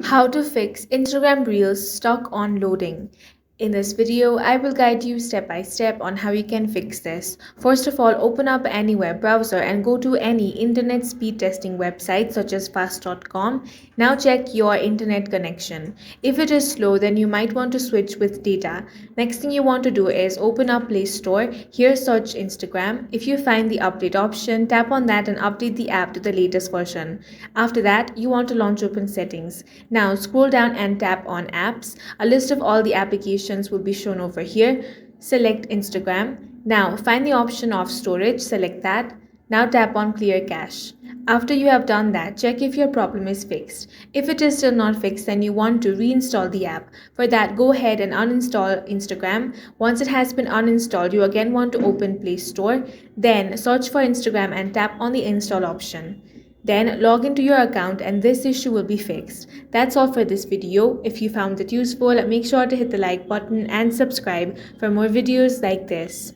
How to fix Instagram Reels stuck on loading. In this video, I will guide you step by step on how you can fix this. First of all, open up any web browser and go to any internet speed testing website such as fast.com. Now check your internet connection. If it is slow, then you might want to switch with data. Next thing you want to do is open up Play Store. Here search Instagram. If you find the update option, tap on that and update the app to the latest version. After that, you want to launch open settings. Now scroll down and tap on apps. A list of all the applications will be shown over here. Select Instagram. Now find the option of storage, select that. Now tap on clear cache. After you have done that, check if your problem is fixed. If it is still not fixed, then you want to reinstall the app. For that, go ahead and uninstall Instagram. Once it has been uninstalled, you again want to open Play Store. Then search for Instagram and tap on the install option. Then log into your account and this issue will be fixed. That's all for this video. If you found it useful, make sure to hit the like button and subscribe for more videos like this.